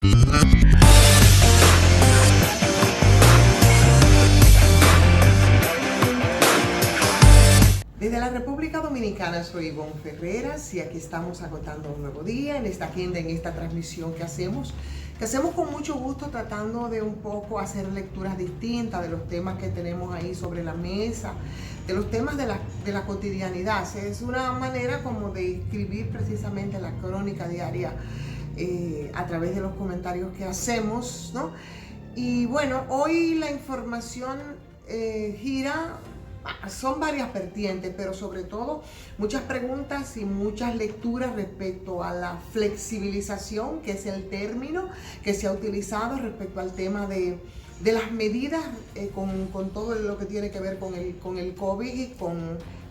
Desde la República Dominicana soy Ivonne Ferreras y aquí estamos agotando un nuevo día en esta agenda, en esta transmisión que hacemos con mucho gusto, tratando de un poco hacer lecturas distintas de los temas que tenemos ahí sobre la mesa, de los temas de la cotidianidad. Es una manera como de escribir precisamente la crónica diaria a través de los comentarios que hacemos, ¿no? Y bueno, hoy la información gira. Son varias vertientes, pero sobre todo muchas preguntas y muchas lecturas respecto a la flexibilización, que es el término que se ha utilizado respecto al tema de las medidas con todo lo que tiene que ver con el COVID,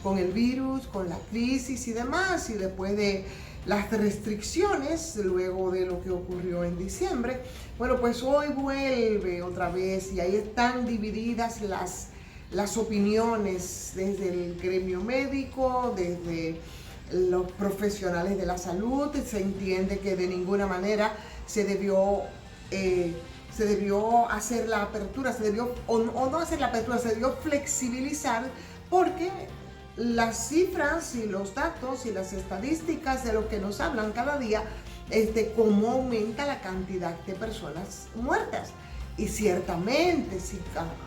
con el virus, con la crisis y demás, y después de las restricciones, luego de lo que ocurrió en diciembre. Bueno, pues hoy vuelve otra vez y ahí están divididas las opiniones desde el gremio médico, desde los profesionales de la salud. Se entiende que de ninguna manera se debió hacer la apertura, o no hacer la apertura, se debió flexibilizar, porque las cifras y los datos y las estadísticas de lo que nos hablan cada día, cómo aumenta la cantidad de personas muertas. Y ciertamente, si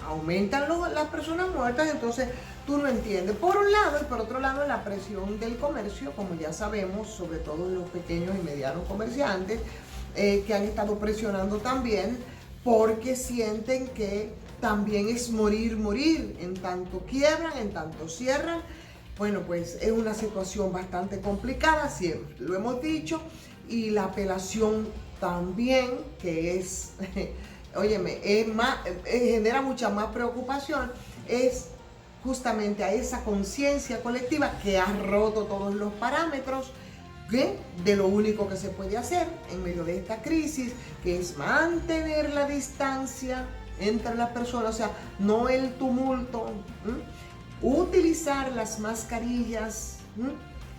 aumentan las personas muertas, entonces tú no entiendes. Por un lado, y por otro lado, la presión del comercio, como ya sabemos, sobre todo los pequeños y medianos comerciantes, que han estado presionando también, porque sienten que también es morir, en tanto quiebran, en tanto cierran. Bueno, pues es una situación bastante complicada, siempre lo hemos dicho, y la apelación también, que es... Óyeme, genera mucha más preocupación, es justamente a esa conciencia colectiva que ha roto todos los parámetros de lo único que se puede hacer en medio de esta crisis, que es mantener la distancia entre las personas, o sea, no el tumulto, utilizar las mascarillas,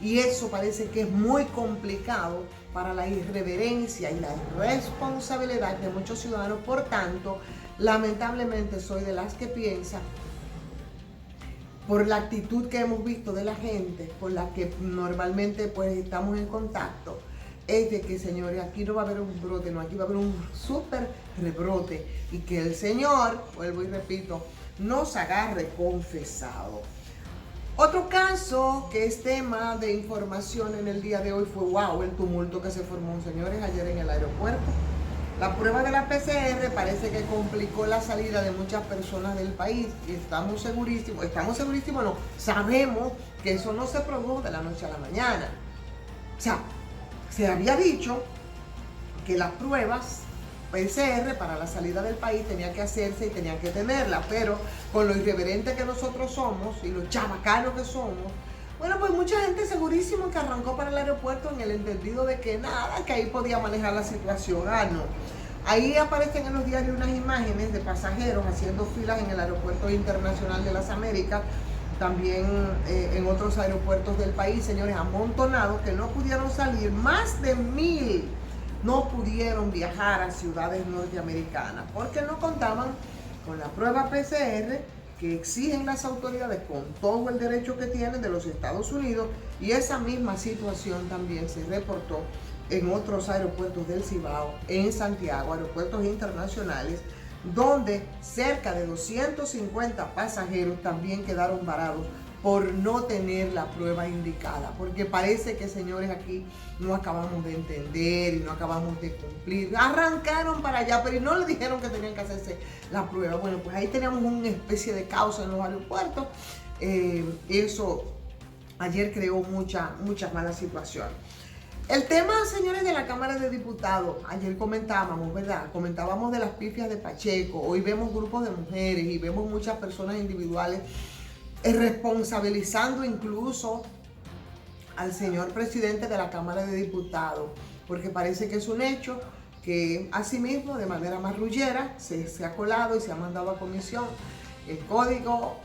y eso parece que es muy complicado para la irreverencia y la irresponsabilidad de muchos ciudadanos. Por tanto, lamentablemente soy de las que piensa, por la actitud que hemos visto de la gente, con la que normalmente pues estamos en contacto, es de que, señores, aquí no va a haber un brote, no, aquí va a haber un súper rebrote, y que el Señor, vuelvo y repito, nos agarre confesado. Otro caso que es tema de información en el día de hoy fue, el tumulto que se formó, señores, ayer en el aeropuerto. La prueba de la PCR parece que complicó la salida de muchas personas del país, y estamos segurísimos, no, sabemos que eso no se produjo de la noche a la mañana. O sea, se había dicho que las pruebas PCR para la salida del país tenía que hacerse y tenía que tenerla, pero con lo irreverente que nosotros somos y los chavacanos que somos, bueno, pues mucha gente segurísimo que arrancó para el aeropuerto en el entendido de que nada, que ahí podía manejar la situación. No. Ahí aparecen en los diarios unas imágenes de pasajeros haciendo filas en el Aeropuerto Internacional de las Américas, también en otros aeropuertos del país, señores, amontonados, que no pudieron salir. Más de 1000 no pudieron viajar a ciudades norteamericanas porque no contaban con la prueba PCR que exigen las autoridades con todo el derecho que tienen de los Estados Unidos, y esa misma situación también se reportó en otros aeropuertos del Cibao, en Santiago, aeropuertos internacionales, donde cerca de 250 pasajeros también quedaron varados por no tener la prueba indicada, porque parece que, señores, aquí no acabamos de entender y no acabamos de cumplir. Arrancaron para allá, pero no le dijeron que tenían que hacerse la prueba. Bueno, pues ahí teníamos una especie de caos en los aeropuertos. Eso ayer creó mucha mala situación. El tema, señores, de la Cámara de Diputados, ayer comentábamos, ¿verdad? Comentábamos de las pifias de Pacheco. Hoy vemos grupos de mujeres y vemos muchas personas individuales responsabilizando incluso al señor presidente de la Cámara de Diputados, porque parece que es un hecho que asimismo, de manera marrullera, se ha colado y se ha mandado a comisión el código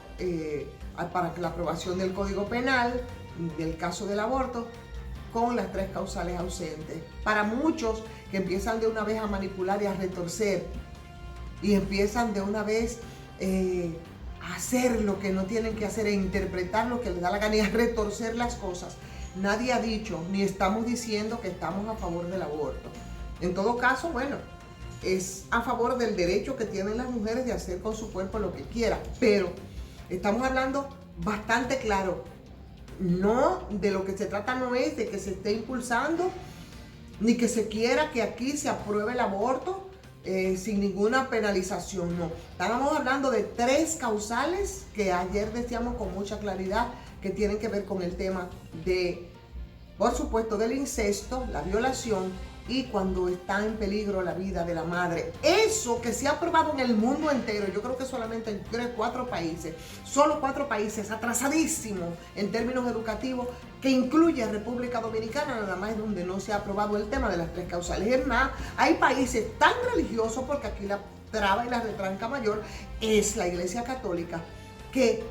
para la aprobación del Código Penal del caso del aborto, con las 3 causales ausentes. Para muchos que empiezan de una vez a manipular y a retorcer, y empiezan de una vez a hacer lo que no tienen que hacer, e interpretar lo que les da la gana y a retorcer las cosas. Nadie ha dicho, ni estamos diciendo que estamos a favor del aborto. En todo caso, bueno, es a favor del derecho que tienen las mujeres de hacer con su cuerpo lo que quieran, pero estamos hablando bastante claro. No, de lo que se trata no es de que se esté impulsando, ni que se quiera que aquí se apruebe el aborto sin ninguna penalización, no. Estábamos hablando de 3 causales que ayer decíamos con mucha claridad que tienen que ver con el tema de, por supuesto, del incesto, la violación y cuando está en peligro la vida de la madre. Eso que se ha aprobado en el mundo entero, yo creo que solamente en 4 países, solo 4 países, atrasadísimos en términos educativos, que incluye a República Dominicana, nada más donde no se ha aprobado el tema de las 3 causales. Es más, hay países tan religiosos, porque aquí la traba y la retranca mayor es la Iglesia Católica, que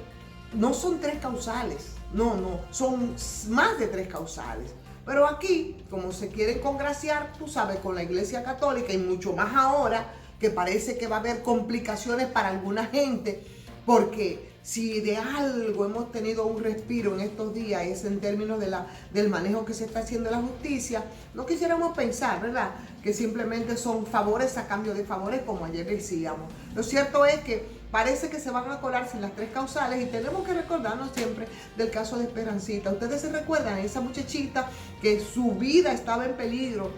no son 3 causales, no, son más de 3 causales. Pero aquí, como se quieren congraciar, tú sabes, con la Iglesia Católica, y mucho más ahora, que parece que va a haber complicaciones para alguna gente, porque si de algo hemos tenido un respiro en estos días es en términos del manejo que se está haciendo de la justicia, no quisiéramos pensar, ¿verdad?, que simplemente son favores a cambio de favores, como ayer decíamos. Lo cierto es que parece que se van a colar sin las 3 causales, y tenemos que recordarnos siempre del caso de Esperancita. Ustedes se recuerdan a esa muchachita que su vida estaba en peligro,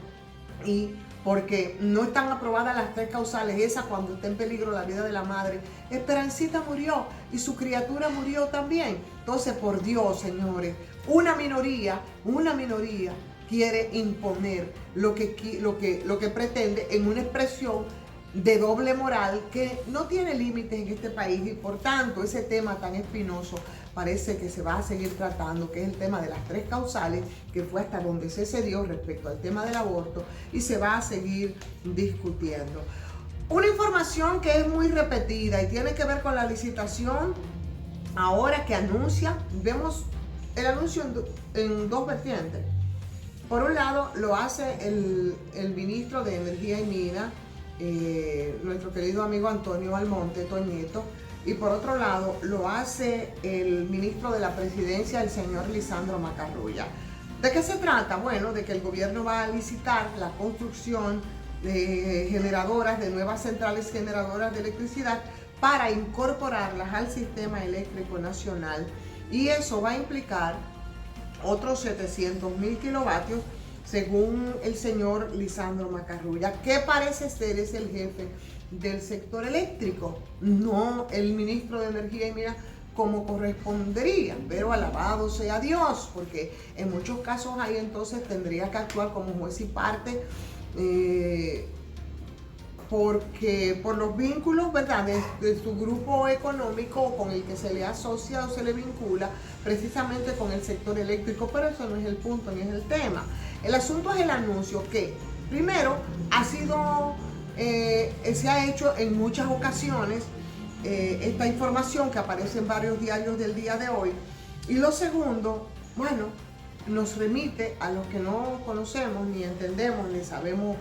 y porque no están aprobadas las 3 causales, esa cuando está en peligro la vida de la madre, Esperancita murió y su criatura murió también. Entonces, por Dios, señores, una minoría quiere imponer lo que pretende en una expresión de doble moral que no tiene límites en este país, y por tanto ese tema tan espinoso parece que se va a seguir tratando, que es el tema de las 3 causales, que fue hasta donde se cedió respecto al tema del aborto, y se va a seguir discutiendo. Una información que es muy repetida y tiene que ver con la licitación ahora que anuncia. Vemos el anuncio en 2 vertientes. Por un lado lo hace el ministro de Energía y Minas, nuestro querido amigo Antonio Almonte, Toñito, y por otro lado lo hace el ministro de la Presidencia, el señor Lisandro Macarrulla. ¿De qué se trata? Bueno, de que el gobierno va a licitar la construcción de generadoras, de nuevas centrales generadoras de electricidad, para incorporarlas al sistema eléctrico nacional, y eso va a implicar otros 700.000 kilovatios, según el señor Lisandro Macarrulla, que parece ser es el jefe del sector eléctrico, no el ministro de Energía y Minas como correspondería, pero alabado sea Dios, porque en muchos casos ahí entonces tendría que actuar como juez y parte, porque por los vínculos, ¿verdad?, de su grupo económico con el que se le asocia o se le vincula precisamente con el sector eléctrico, pero eso no es el punto ni es el tema. El asunto es el anuncio que, primero, se ha hecho en muchas ocasiones esta información que aparece en varios diarios del día de hoy, y lo segundo, bueno, nos remite a los que no conocemos, ni entendemos, ni sabemos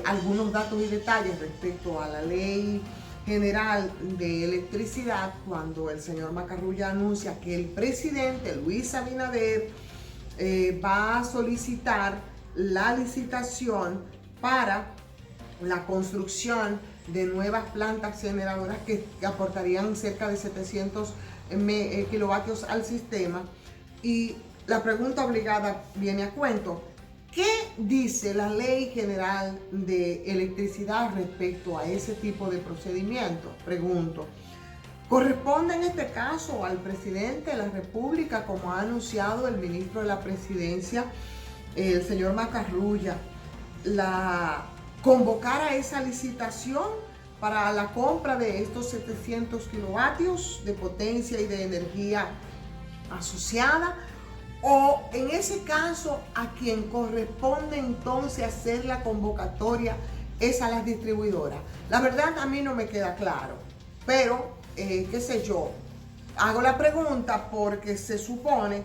algunos datos y detalles respecto a la Ley General de Electricidad, cuando el señor Macarrulla anuncia que el presidente Luis Abinader va a solicitar la licitación para la construcción de nuevas plantas generadoras que aportarían cerca de 700 kilovatios al sistema. Y la pregunta obligada viene a cuento: ¿qué dice la Ley General de Electricidad respecto a ese tipo de procedimiento? Pregunto. ¿Corresponde en este caso al presidente de la República, como ha anunciado el ministro de la Presidencia, el señor Macarrulla, convocar a esa licitación para la compra de estos 700 kilovatios de potencia y de energía asociada? O en ese caso, a quien corresponde entonces hacer la convocatoria es a las distribuidoras. La verdad, a mí no me queda claro, pero qué sé yo, hago la pregunta porque se supone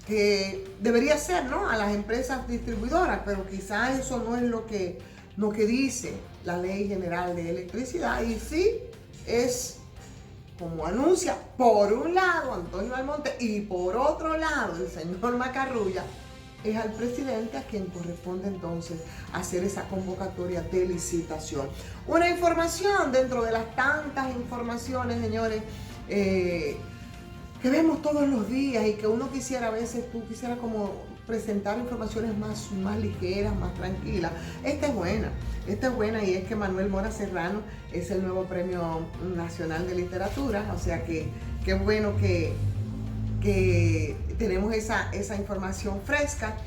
que debería ser, ¿no?, a las empresas distribuidoras, pero quizás eso no es lo que dice la Ley General de Electricidad, y sí es como anuncia por un lado Antonio Almonte y por otro lado el señor Macarrulla, es al presidente a quien corresponde entonces hacer esa convocatoria de licitación. Una información dentro de las tantas informaciones, señores, que vemos todos los días y que uno quisiera, a veces tú quisieras como presentar informaciones más ligeras, más tranquilas. Esta es buena y es que Manuel Mora Serrano es el nuevo Premio Nacional de Literatura, o sea que qué bueno que tenemos esa información fresca.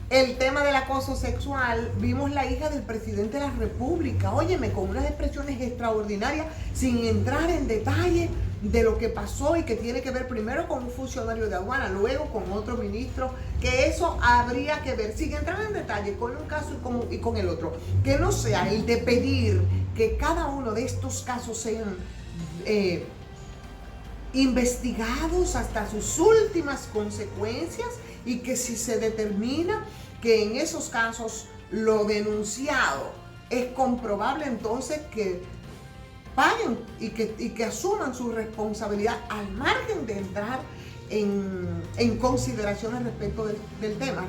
El tema del acoso sexual, vimos la hija del presidente de la República, óyeme, con unas expresiones extraordinarias, sin entrar en detalle de lo que pasó y que tiene que ver primero con un funcionario de aduana, luego con otro ministro, que eso habría que ver, sin entrar en detalle con un caso y con el otro, que no sea el de pedir que cada uno de estos casos sean investigados hasta sus últimas consecuencias, y que si se determina que en esos casos lo denunciado es comprobable, entonces que paguen y que asuman su responsabilidad al margen de entrar en consideraciones respecto del tema.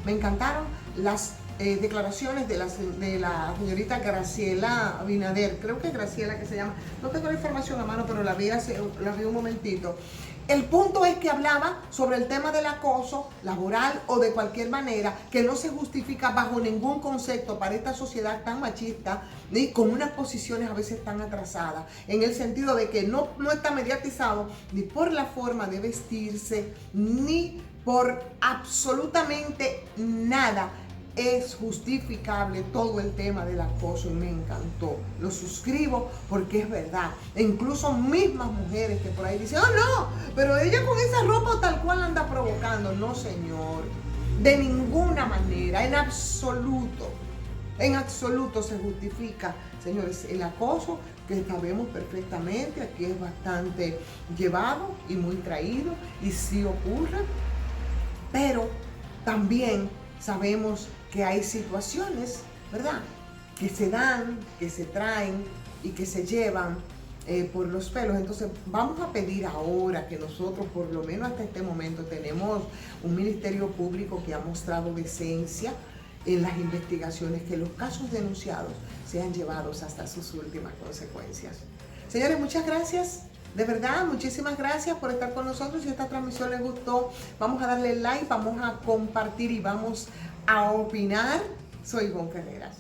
Me encantaron las declaraciones de la señorita Graciela Abinader, creo que es Graciela que se llama, no tengo la información a mano, pero la vi un momentito. El punto es que hablaba sobre el tema del acoso laboral o de cualquier manera, que no se justifica bajo ningún concepto para esta sociedad tan machista, ni con unas posiciones a veces tan atrasadas, en el sentido de que no está mediatizado ni por la forma de vestirse, ni por absolutamente nada. Es justificable todo el tema del acoso y me encantó, lo suscribo porque es verdad. E incluso mismas mujeres que por ahí dicen, oh no, pero ella con esa ropa tal cual anda provocando. No, señor, de ninguna manera, en absoluto se justifica, señores, el acoso, que sabemos perfectamente, aquí es bastante llevado y muy traído y sí ocurre, pero también sabemos que hay situaciones, ¿verdad?, que se dan, que se traen y que se llevan por los pelos. Entonces vamos a pedir ahora que nosotros, por lo menos hasta este momento, tenemos un Ministerio Público que ha mostrado decencia en las investigaciones, que los casos denunciados sean llevados hasta sus últimas consecuencias. Señores, muchas gracias. De verdad, muchísimas gracias por estar con nosotros. Si esta transmisión les gustó, vamos a darle like, vamos a compartir y vamos a opinar. Soy Ivonne Carreras.